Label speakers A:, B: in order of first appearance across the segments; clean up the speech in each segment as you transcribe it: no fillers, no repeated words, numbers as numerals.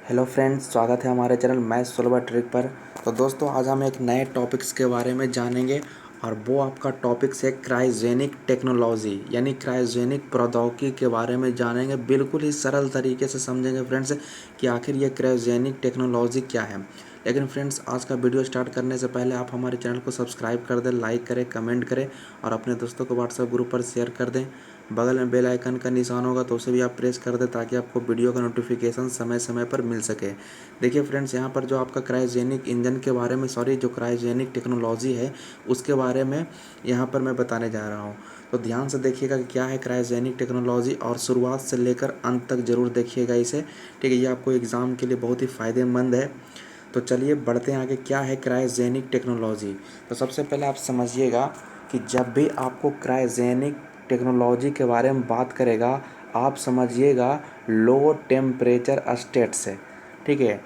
A: Hello friends, स्वागत है हमारे चैनल मैथ सोल्वर ट्रिक पर। तो दोस्तों, आज हम एक नए टॉपिक्स के बारे में जानेंगे और वो आपका टॉपिक्स है क्रायोजेनिक टेक्नोलॉजी, यानी क्रायोजेनिक प्रौद्योगिकी के बारे में जानेंगे। बिल्कुल ही सरल तरीके से समझेंगे फ्रेंड्स कि आखिर ये क्रायोजेनिक टेक्नोलॉजी क्या है। लेकिन फ्रेंड्स, आज का वीडियो स्टार्ट करने से पहले आप हमारे चैनल को सब्सक्राइब कर दें, लाइक करें, कमेंट करें और अपने दोस्तों को व्हाट्सएप ग्रुप पर शेयर कर दें। बगल में बेल आइकन का निशान होगा तो उसे भी आप प्रेस कर दें ताकि आपको वीडियो का नोटिफिकेशन समय समय पर मिल सके। देखिए फ्रेंड्स, यहाँ पर जो आपका क्रायोजेनिक इंजन के बारे में जो क्रायोजेनिक टेक्नोलॉजी है उसके बारे में यहाँ पर मैं बताने जा रहा हूँ। तो ध्यान से देखिएगा कि क्या है क्रायोजेनिक टेक्नोलॉजी और शुरुआत से लेकर अंत तक जरूर देखिएगा इसे। ठीक है, ये आपको एग्ज़ाम के लिए बहुत ही फ़ायदेमंद है। तो चलिए बढ़ते हैं आगे। क्या है क्रायोजेनिक टेक्नोलॉजी? तो सबसे पहले आप समझिएगा कि जब भी आपको क्रायोजेनिक टेक्नोलॉजी के बारे में बात करेगा, आप समझिएगा लो टेम्परेचर स्टेट से। ठीक है,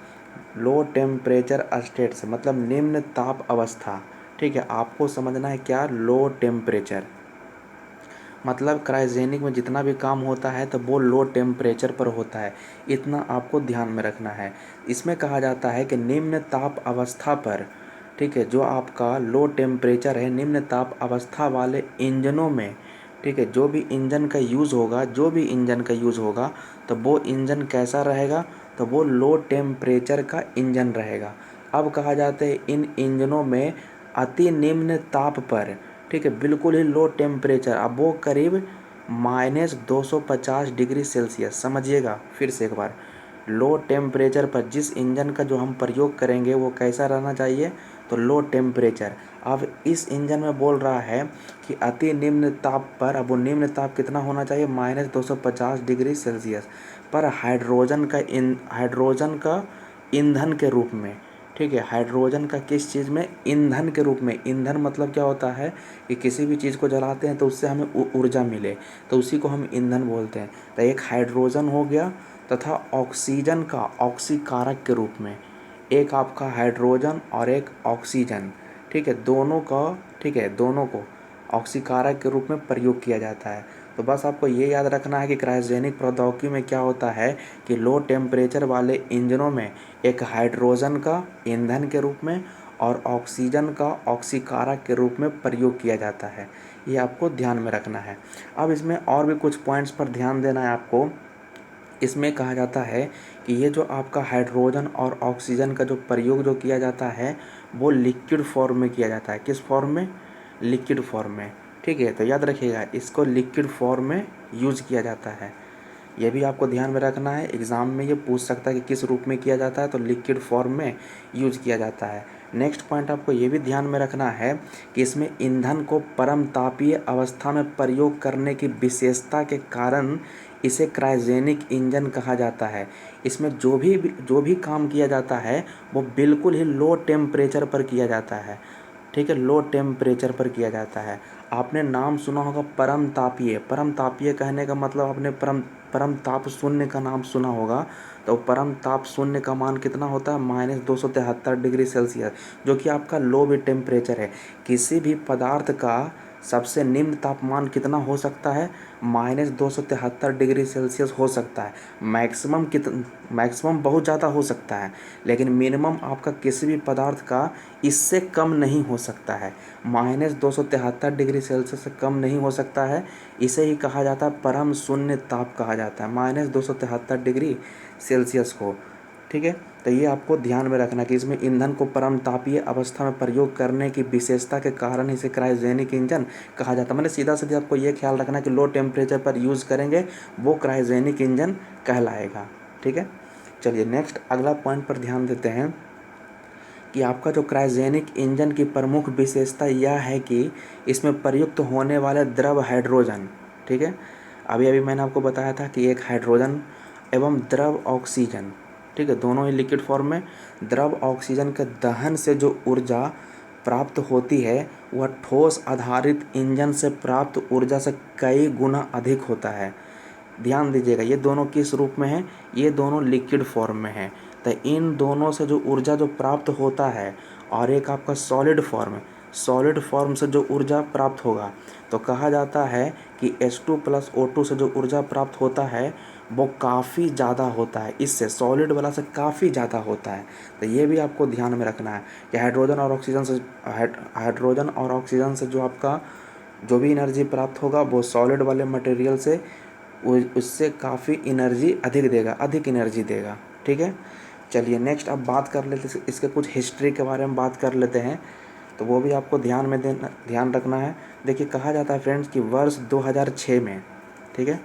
A: लो टेम्परेचर स्टेट से मतलब निम्न ताप अवस्था। ठीक है, आपको समझना है क्या लो टेम्परेचर मतलब क्रायोजेनिक में जितना भी काम होता है तो वो लो टेम्परेचर पर होता है। इतना आपको ध्यान में रखना है। इसमें कहा जाता है कि निम्न ताप अवस्था पर, ठीक है, जो आपका लो टेम्परेचर है, निम्न ताप अवस्था वाले इंजनों में, ठीक है, जो भी इंजन का यूज़ होगा तो वो इंजन कैसा रहेगा? तो वो लो टेम्परेचर का इंजन रहेगा। अब कहा जाता है इन इंजनों में अति निम्न ताप पर, ठीक है, बिल्कुल ही लो टेम्परेचर, अब वो करीब -250 डिग्री सेल्सियस। समझिएगा फिर से एक बार, लो टेम्परेचर पर जिस इंजन का जो हम प्रयोग करेंगे वो कैसा रहना चाहिए? तो लो टेम्परेचर। अब इस इंजन में बोल रहा है कि अति निम्न ताप पर, अब वो निम्न ताप कितना होना चाहिए? -250 डिग्री सेल्सियस पर हाइड्रोजन का ईंधन के रूप में। ठीक है, हाइड्रोजन का किस चीज़ में? ईंधन के रूप में। ईंधन मतलब क्या होता है कि किसी भी चीज़ को जलाते हैं तो उससे हमें ऊर्जा मिले, तो उसी को हम ईंधन बोलते हैं। तो एक हाइड्रोजन हो गया तथा ऑक्सीजन का ऑक्सीकारक के रूप में। एक आपका हाइड्रोजन और एक ऑक्सीजन, ठीक है, दोनों का, ठीक है, दोनों को ऑक्सीकारक के रूप में प्रयोग किया जाता है। तो बस आपको ये याद रखना है कि क्रायोजेनिक प्रौद्योगिकी में क्या होता है कि लो टेम्परेचर वाले इंजनों में एक हाइड्रोजन का ईंधन के रूप में और ऑक्सीजन का ऑक्सीकारक के रूप में प्रयोग किया जाता है। ये आपको ध्यान में रखना है। अब इसमें और भी कुछ पॉइंट्स पर ध्यान देना है आपको। इसमें कहा जाता है कि ये जो आपका हाइड्रोजन और ऑक्सीजन का जो प्रयोग जो किया जाता है वो लिक्विड फॉर्म में किया जाता है। किस फॉर्म में? लिक्विड फॉर्म में। ठीक है, तो याद रखिएगा इसको लिक्विड फॉर्म में यूज़ किया जाता है। ये भी आपको ध्यान में रखना है, एग्ज़ाम में ये पूछ सकता है कि किस रूप में किया जाता है, तो लिक्विड फॉर्म में यूज़ किया जाता है। नेक्स्ट पॉइंट आपको ये भी ध्यान में रखना है कि इसमें ईंधन को परम तापीय अवस्था में प्रयोग करने की विशेषता के कारण इसे क्रायोजेनिक इंजन कहा जाता है। इसमें जो भी काम किया जाता है वो बिल्कुल ही लो टेम्परेचर पर किया जाता है। ठीक है, लो टेम्परेचर पर किया जाता है। आपने नाम सुना होगा परम तापीय। परम तापीय कहने का मतलब आपने परम परम ताप शून्य का नाम सुना होगा। तो परम ताप शून्य का मान कितना होता है? -273 डिग्री सेल्सियस, जो कि आपका लो भी टेम्परेचर है। किसी भी पदार्थ का सबसे निम्न तापमान कितना हो सकता है? -273 डिग्री सेल्सियस हो सकता है। मैक्सिमम बहुत ज़्यादा हो सकता है, लेकिन मिनिमम आपका किसी भी पदार्थ का इससे कम नहीं हो सकता है। -273 डिग्री सेल्सियस से कम नहीं हो सकता है। इसे ही कहा जाता है परम शून्य ताप कहा जाता है, -273 डिग्री सेल्सियस को। ठीक है, तो ये आपको ध्यान में रखना कि इसमें ईंधन को परम तापीय अवस्था में प्रयोग करने की विशेषता के कारण इसे क्रायोजेनिक इंजन कहा जाता है। मैंने सीधा सीधा आपको ये ख्याल रखना कि लो टेम्परेचर पर यूज़ करेंगे वो क्रायोजेनिक इंजन कहलाएगा। ठीक है, चलिए नेक्स्ट अगला पॉइंट पर ध्यान देते हैं कि आपका जो क्रायोजेनिक इंजन की प्रमुख विशेषता यह है कि इसमें प्रयुक्त होने वाले द्रव हाइड्रोजन, ठीक है, अभी अभी मैंने आपको बताया था कि एक हाइड्रोजन एवं द्रव ऑक्सीजन, ठीक है, दोनों ही लिक्विड फॉर्म में। द्रव ऑक्सीजन के दहन से जो ऊर्जा प्राप्त होती है वह ठोस आधारित इंजन से प्राप्त ऊर्जा से कई गुना अधिक होता है। ध्यान दीजिएगा, ये दोनों किस रूप में हैं? ये दोनों लिक्विड फॉर्म में हैं। तो इन दोनों से जो ऊर्जा जो प्राप्त होता है, और एक आपका सॉलिड फॉर्म से जो ऊर्जा प्राप्त होगा, तो कहा जाता है कि H2 + O2 से जो ऊर्जा प्राप्त होता है वो काफ़ी ज़्यादा होता है, इससे सॉलिड वाला से काफ़ी ज़्यादा होता है। तो ये भी आपको ध्यान में रखना है कि हाइड्रोजन और ऑक्सीजन से जो आपका जो भी एनर्जी प्राप्त होगा वो सॉलिड वाले मटेरियल से उससे काफ़ी एनर्जी अधिक देगा, अधिक एनर्जी देगा। ठीक है, चलिए नेक्स्ट अब बात कर लेते हैं इसके कुछ हिस्ट्री के बारे में बात कर लेते हैं, तो वो भी आपको ध्यान रखना है। देखिए कहा जाता है फ्रेंड्स कि वर्ष 2006 में, ठीक है,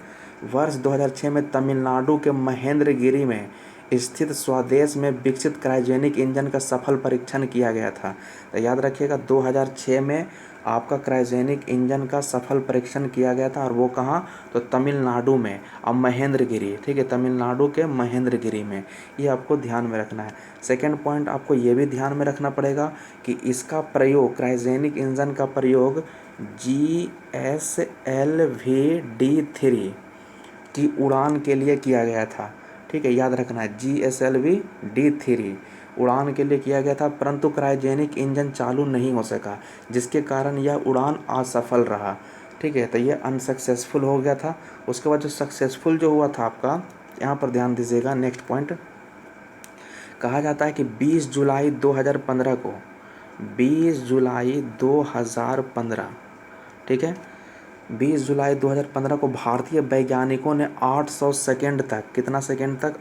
A: वर्ष 2006 में तमिलनाडु के महेंद्रगिरी में स्थित स्वदेश में विकसित क्रायोजेनिक इंजन का सफल परीक्षण किया गया था। तो याद रखिएगा 2006 में आपका क्रायोजेनिक इंजन का सफल परीक्षण किया गया था, और वो कहाँ, तो तमिलनाडु में, और महेंद्रगिरी, ठीक है, तमिलनाडु के महेंद्रगिरी में। ये आपको ध्यान में रखना है। सेकेंड पॉइंट आपको ये भी ध्यान में रखना पड़ेगा कि इसका प्रयोग, क्रायोजेनिक इंजन का प्रयोग GSLV-D3 की उड़ान के लिए किया गया था। ठीक है, याद रखना है GSLV-D3 उड़ान के लिए किया गया था, परंतु क्रायोजेनिक इंजन चालू नहीं हो सका, जिसके कारण यह उड़ान असफल रहा। ठीक है, तो ये अनसक्सेसफुल हो गया था। उसके बाद जो सक्सेसफुल जो हुआ था आपका, यहाँ पर ध्यान दीजिएगा, नेक्स्ट पॉइंट कहा जाता है कि 20 जुलाई 2015 को, 20 जुलाई 2015, ठीक है, 20 जुलाई 2015 को भारतीय वैज्ञानिकों ने 800 सेकेंड तक, कितना सेकेंड तक,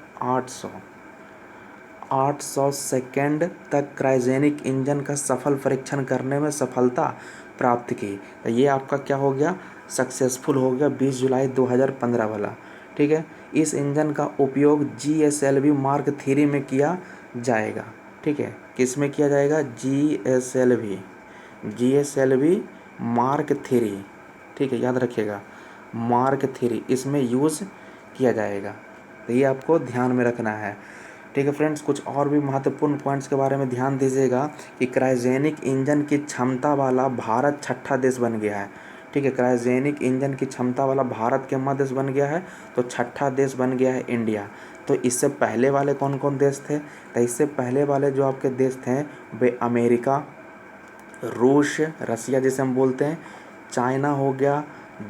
A: 800 सेकेंड तक क्रायोजेनिक इंजन का सफल परीक्षण करने में सफलता प्राप्त की। तो ये आपका क्या हो गया, सक्सेसफुल हो गया 20 जुलाई 2015 वाला। ठीक है, इस इंजन का उपयोग GSLV मार्क 3 में किया जाएगा। ठीक है, किस में किया जाएगा, GSLV मार्क 3, ठीक है, याद रखिएगा, मार्क 3 इसमें यूज़ किया जाएगा। तो ये आपको ध्यान में रखना है। ठीक है फ्रेंड्स, कुछ और भी महत्वपूर्ण पॉइंट्स के बारे में ध्यान दीजिएगा कि क्रायोजेनिक इंजन की क्षमता वाला भारत छठा देश बन गया है। ठीक है, क्रायोजेनिक इंजन की क्षमता वाला भारत के देश बन गया है, तो छठा देश बन गया है इंडिया। तो इससे पहले वाले कौन कौन देश थे, तो इससे पहले वाले जो आपके देश थे वे अमेरिका, रूस, रसिया जिसे हम बोलते हैं, चाइना हो गया,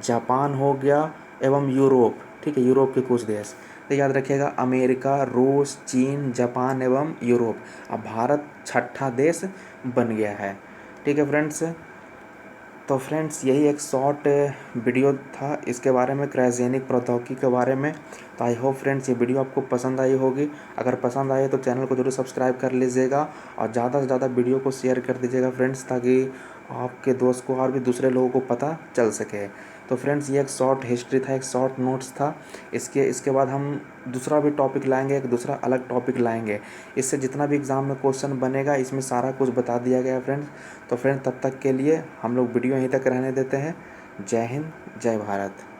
A: जापान हो गया, एवं यूरोप। ठीक है, यूरोप के कुछ देश। तो याद रखिएगा, अमेरिका, रूस, चीन, जापान एवं यूरोप। अब भारत छठा देश बन गया है। ठीक है फ्रेंड्स, तो फ्रेंड्स यही एक शॉर्ट वीडियो था इसके बारे में, क्रायोजेनिक प्रौद्योगिकी के बारे में। तो आई होप फ्रेंड्स ये वीडियो आपको पसंद आई होगी। अगर पसंद आए तो चैनल को जरूर सब्सक्राइब कर लीजिएगा, और ज़्यादा से ज़्यादा वीडियो को शेयर कर दीजिएगा फ्रेंड्स, ताकि आपके दोस्त को और भी दूसरे लोगों को पता चल सके। तो फ्रेंड्स ये एक शॉर्ट हिस्ट्री था, एक शॉर्ट नोट्स था। इसके बाद हम दूसरा भी टॉपिक लाएंगे, एक दूसरा अलग टॉपिक लाएंगे। इससे जितना भी एग्ज़ाम में क्वेश्चन बनेगा इसमें सारा कुछ बता दिया गया है फ्रेंड्स। तो फ्रेंड्स तब तक के लिए हम लोग वीडियो यहीं तक रहने देते हैं। जय हिंद, जय भारत।